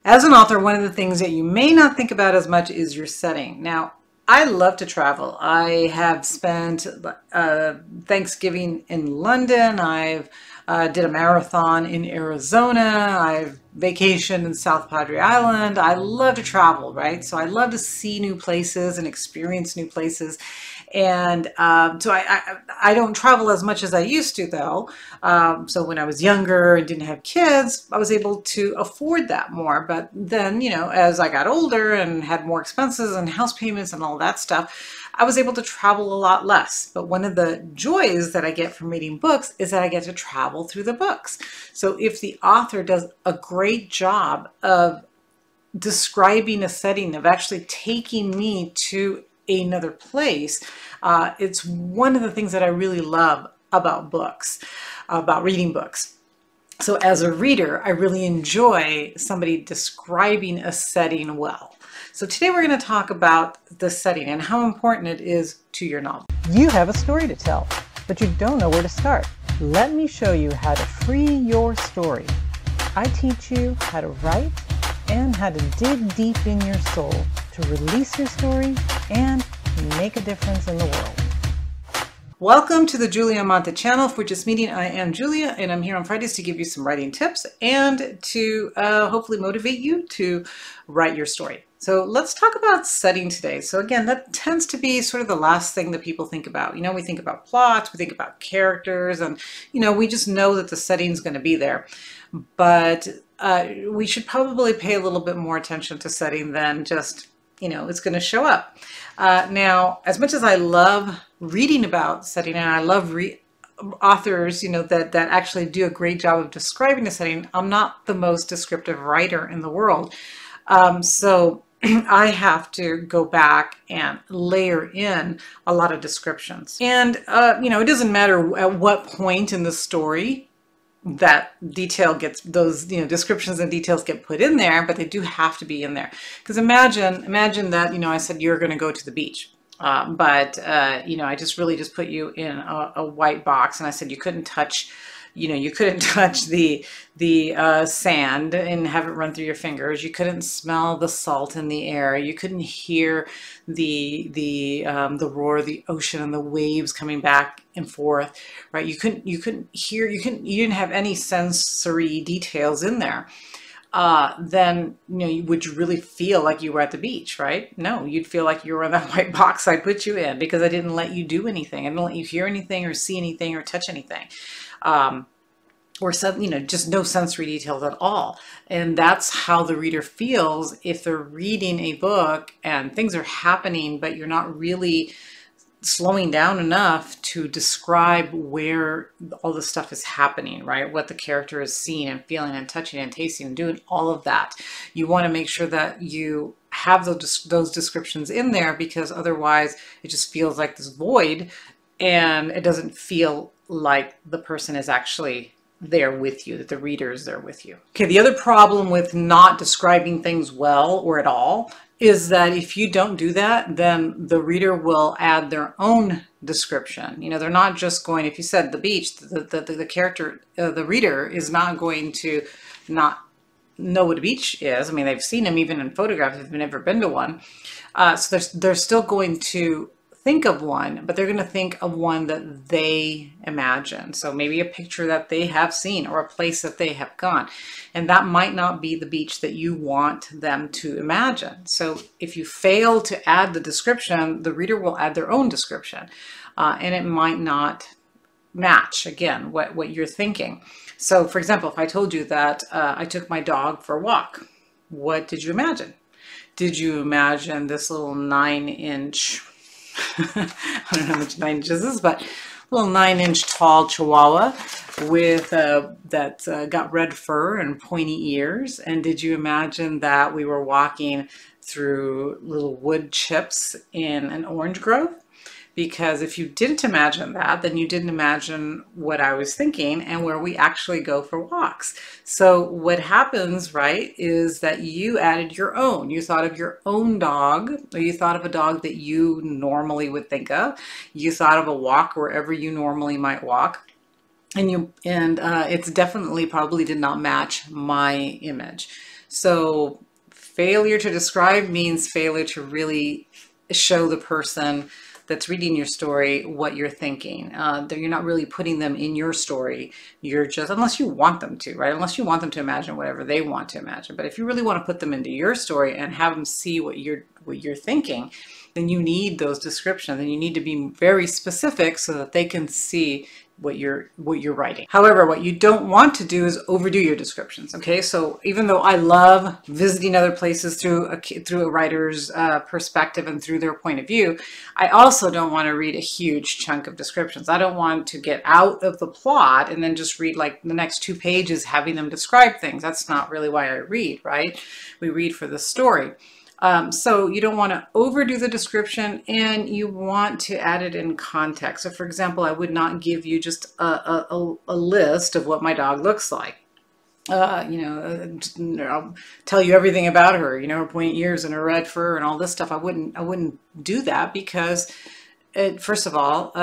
As an author, one of the things that you may not think about as much is your setting. Now, I love to travel. I have spent Thanksgiving in London. I've did a marathon in Arizona. I've vacationed in South Padre Island. I love to travel, right? So I love to see new places and experience new places. And so I don't travel as much as I used to, though. So when I was younger and didn't have kids, I was able to afford that more. But then, you know, as I got older and had more expenses and house payments and all that stuff, I was able to travel a lot less. But one of the joys that I get from reading books is that I get to travel through the books. So if the author does a great job of describing a setting, of actually taking me to another place, it's one of the things that I really love about books, about reading books. So as a reader, I really enjoy somebody describing a setting well. So today we're going to talk about the setting and how important it is to your novel. You have a story to tell, but you don't know where to start. Let me show you how to free your story. I teach you how to write and how to dig deep in your soul to release your story and make a difference in the world. Welcome to the Julia Amante channel. If we're just meeting, I am Julia, and I'm here on Fridays to give you some writing tips and to hopefully motivate you to write your story. So let's talk about setting today. So again, that tends to be sort of the last thing that people think about. You know, we think about plots, we think about characters, and, you know, we just know that the setting's going to be there. But we should probably pay a little bit more attention to setting than just, you know, it's going to show up. Now, as much as I love reading about setting, and I love authors, you know, that actually do a great job of describing the setting, I'm not the most descriptive writer in the world. So I have to go back and layer in a lot of descriptions. And, you know, it doesn't matter at what point in the story that detail gets, those, you know, descriptions and details get put in there, but they do have to be in there. Because imagine that, you know, I said you're going to go to the beach. You know, I just really just put you in a white box, and I said you couldn't touch, you know, you couldn't touch the sand and have it run through your fingers. You couldn't smell the salt in the air. You couldn't hear the roar of the ocean and the waves coming back and forth, right? You didn't have any sensory details in there. Then, you know, would you really feel like you were at the beach, right? No, you'd feel like you were in that white box I put you in, because I didn't let you do anything. I didn't let you hear anything or see anything or touch anything. Or some, you know, just no sensory details at all. And that's how the reader feels if they're reading a book and things are happening, but you're not really slowing down enough to describe where all the stuff is happening, right? What the character is seeing and feeling and touching and tasting and doing all of that. You want to make sure that you have those descriptions in there, because otherwise it just feels like this void and it doesn't feel like the person is actually there with you, that the reader is there with you. Okay, the other problem with not describing things well or at all is that if you don't do that, then the reader will add their own description. You know, they're not just going, if you said the beach, the character, the reader is not going to not know what a beach is. I mean, they've seen them even in photographs if they've never been to one. So they're still going to think of one, but they're going to think of one that they imagine. So maybe a picture that they have seen or a place that they have gone. And that might not be the beach that you want them to imagine. So if you fail to add the description, the reader will add their own description. And it might not match, again, what you're thinking. So for example, if I told you that I took my dog for a walk, what did you imagine? Did you imagine this little 9-inch I don't know how much 9 inches is, but a little 9-inch tall Chihuahua with that got red fur and pointy ears? And did you imagine that we were walking through little wood chips in an orange grove? Because if you didn't imagine that, then you didn't imagine what I was thinking and where we actually go for walks. So what happens, right, is that you added your own. You thought of your own dog, or you thought of a dog that you normally would think of. You thought of a walk wherever you normally might walk. And it's definitely probably did not match my image. So failure to describe means failure to really show the person that's reading your story what you're thinking. That you're not really putting them in your story. You're just, unless you want them to, right? Unless you want them to imagine whatever they want to imagine. But if you really want to put them into your story and have them see what you're thinking, then you need those descriptions, and you need to be very specific so that they can see what you're writing. However, what you don't want to do is overdo your descriptions. Okay, so even though I love visiting other places through a writer's perspective and through their point of view, I also don't want to read a huge chunk of descriptions. I don't want to get out of the plot and then just read like the next 2 pages having them describe things. That's not really why I read, right? We read for the story. So you don't want to overdo the description, and you want to add it in context. So for example, I would not give you just a list of what my dog looks like. I'll tell you everything about her, her pointy ears and her red fur and all this stuff. I wouldn't do that, because first of all,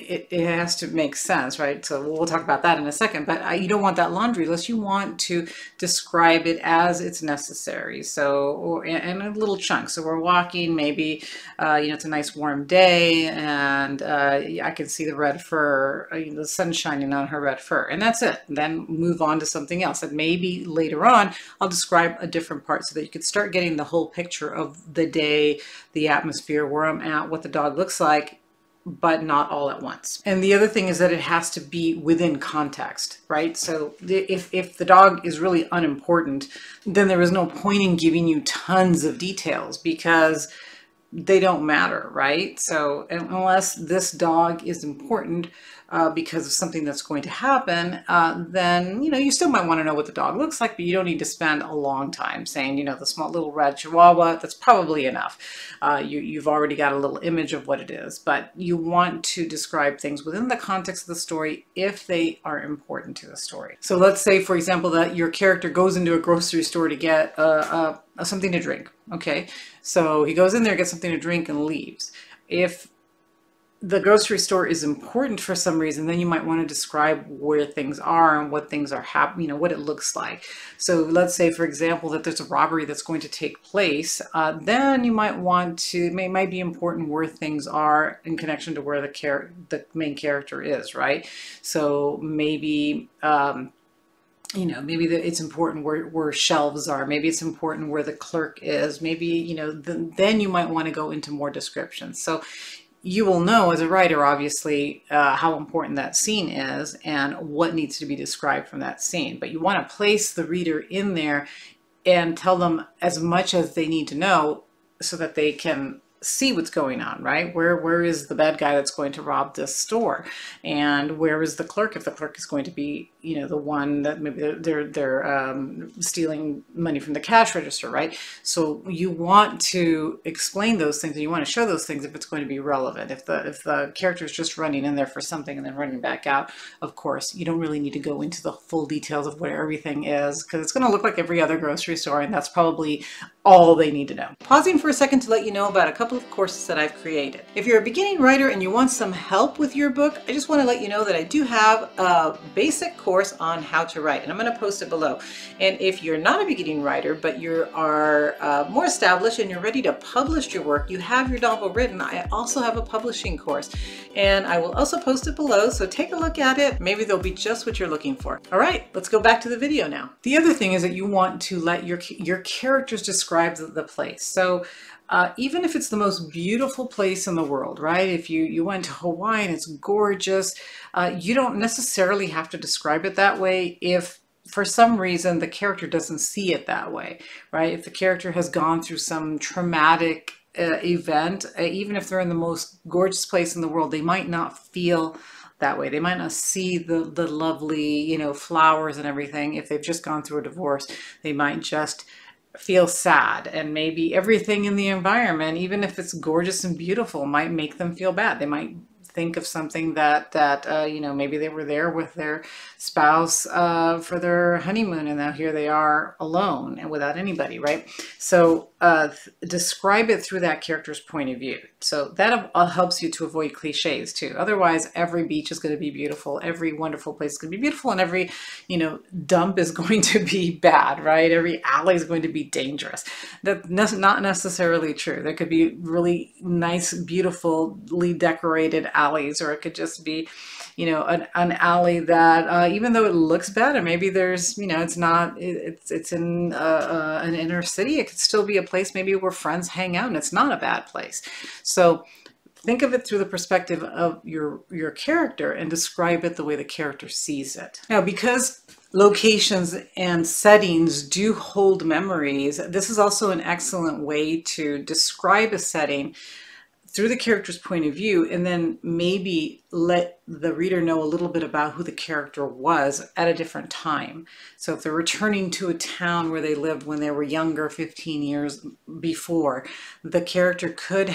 it has to make sense, right? So we'll talk about that in a second, but you don't want that laundry list. You want to describe it as it's necessary. So, in a little chunk. So we're walking, maybe, it's a nice warm day, and I can see the red fur, the sun shining on her red fur, and that's it. Then move on to something else. And maybe later on, I'll describe a different part so that you could start getting the whole picture of the day, the atmosphere, where I'm at, what the dog looks like, but not all at once. And the other thing is that it has to be within context, right? So if the dog is really unimportant, then there is no point in giving you tons of details, because they don't matter, right? So unless this dog is important because of something that's going to happen, then, you still might want to know what the dog looks like, but you don't need to spend a long time saying, the small little red Chihuahua. That's probably enough. You've already got a little image of what it is, but you want to describe things within the context of the story if they are important to the story. So let's say, for example, that your character goes into a grocery store to get something to drink. Okay, so he goes in there, gets something to drink, and leaves. If the grocery store is important for some reason, then you might want to describe where things are and what things are happening, what it looks like. So let's say, for example, that there's a robbery that's going to take place. Then you might want to, it might be important where things are in connection to where the main character is, right? So maybe, maybe it's important where shelves are. Maybe it's important where the clerk is. Maybe, then you might want to go into more descriptions. So you will know as a writer, obviously, how important that scene is and what needs to be described from that scene. But you want to place the reader in there and tell them as much as they need to know so that they can see what's going on, right? Where is the bad guy that's going to rob this store, and where is the clerk if the clerk is going to be, the one that maybe they're stealing money from the cash register, right? So you want to explain those things, and you want to show those things if it's going to be relevant. If the character is just running in there for something and then running back out, of course you don't really need to go into the full details of what everything is, because it's going to look like every other grocery store, and that's probably all they need to know. Pausing for a second to let you know about a couple of courses that I've created. If you're a beginning writer and you want some help with your book, I just want to let you know that I do have a basic course on how to write, and I'm going to post it below. And if you're not a beginning writer, but you are more established and you're ready to publish your work, you have your novel written, I also have a publishing course, and I will also post it below, so take a look at it. Maybe they'll be just what you're looking for. All right, let's go back to the video now. The other thing is that you want to let your characters describe the place. So even if it's the most beautiful place in the world, right? If you went to Hawaii and it's gorgeous, you don't necessarily have to describe it that way if for some reason the character doesn't see it that way, right? If the character has gone through some traumatic event, even if they're in the most gorgeous place in the world, they might not feel that way. They might not see the lovely, flowers and everything. If they've just gone through a divorce, they might just feel sad, and maybe everything in the environment, even if it's gorgeous and beautiful, might make them feel bad. They might think of something that you know, maybe they were there with their spouse for their honeymoon, and now here they are alone and without anybody, right? So describe it through that character's point of view. So that helps you to avoid cliches too. Otherwise, every beach is going to be beautiful, every wonderful place is going to be beautiful, and every, you know, dump is going to be bad, right? Every alley is going to be dangerous. That's not necessarily true. There could be really nice, beautifully decorated alleys, or it could just be, you know, an alley that even though it looks bad, and maybe there's, you know, it's in an inner city, it could still be a place maybe where friends hang out, and it's not a bad place. So think of it through the perspective of your character and describe it the way the character sees it. Now, because locations and settings do hold memories, this is also an excellent way to describe a setting through the character's point of view, and then maybe let the reader know a little bit about who the character was at a different time. So if they're returning to a town where they lived when they were younger, 15 years before, the character could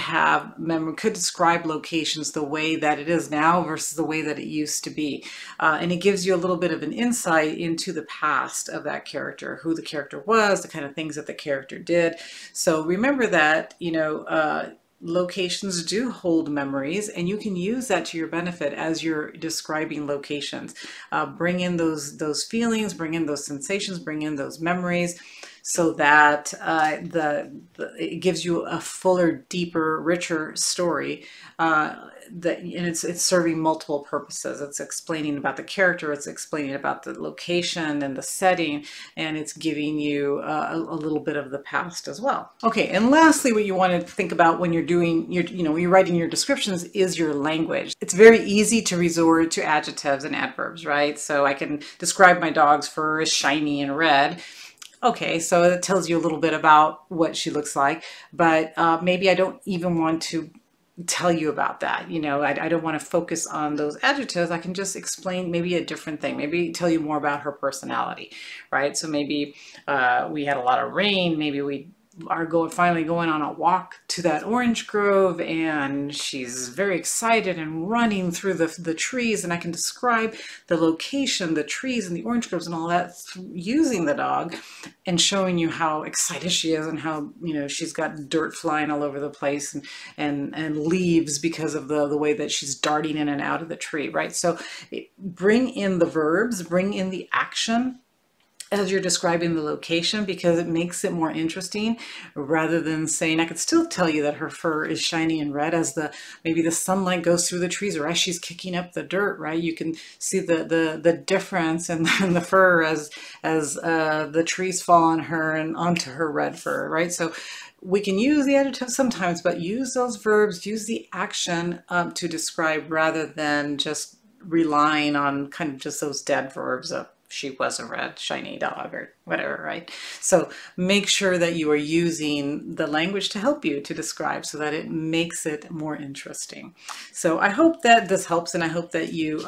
describe locations the way that it is now versus the way that it used to be. And it gives you a little bit of an insight into the past of that character, who the character was, the kind of things that the character did. So remember that, you know, locations do hold memories, and you can use that to your benefit as you're describing locations. Bring in those feelings, bring in those sensations, bring in those memories, so that it gives you a fuller, deeper, richer story. And it's serving multiple purposes. It's explaining about the character, it's explaining about the location and the setting, and it's giving you a little bit of the past as well. Okay, and lastly, what you want to think about when you're doing when you're writing your descriptions is your language. It's very easy to resort to adjectives and adverbs, right? So I can describe my dog's fur as shiny and red. Okay, so that tells you a little bit about what she looks like, but maybe I don't even want to tell you about that. You know, I don't want to focus on those adjectives. I can just explain maybe a different thing, maybe tell you more about her personality, right? So maybe we had a lot of rain, maybe we are finally going on a walk to that orange grove, and she's very excited and running through the trees, and I can describe the location, the trees and the orange groves and all that using the dog, and showing you how excited she is, and how, you know, she's got dirt flying all over the place, and leaves because of the way that she's darting in and out of the tree, right? So bring in the verbs, bring in the action as you're describing the location, because it makes it more interesting, rather than saying, I could still tell you that her fur is shiny and red as maybe the sunlight goes through the trees, or as she's kicking up the dirt, right? You can see the difference in the fur as the trees fall on her and onto her red fur, right? So we can use the adjective sometimes, but use those verbs, use the action to describe, rather than just relying on kind of just those dead verbs of she was a red shiny dog or whatever, right? So make sure that you are using the language to help you to describe, so that it makes it more interesting. So I hope that this helps, and I hope that you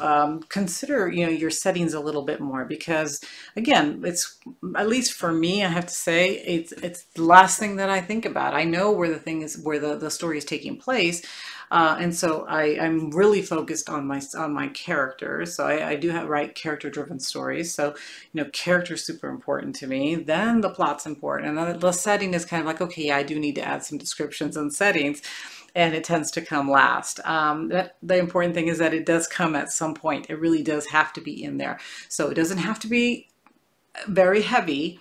consider, you know, your settings a little bit more, because again, it's, at least for me, I have to say, it's the last thing that I think about. I know where the thing is, where the story is taking place. And so I'm really focused on my characters. So I do write character-driven stories. So, you know, character is super important to me. Then the plot's important, and then the setting is kind of like, okay, yeah, I do need to add some descriptions and settings, and it tends to come last. The important thing is that it does come at some point. It really does have to be in there. So it doesn't have to be very heavy,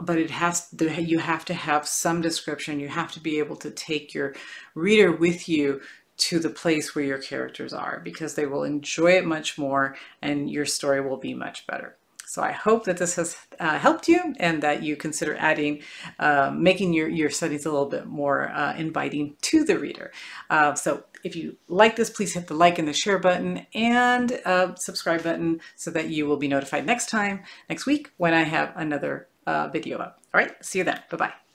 but you have to have some description. You have to be able to take your reader with you to the place where your characters are, because they will enjoy it much more, and your story will be much better. So I hope that this has helped you, and that you consider adding, making your studies a little bit more inviting to the reader. So if you like this, please hit the like and the share button, and subscribe button, so that you will be notified next week, when I have another video up. All right, see you then. Bye-bye.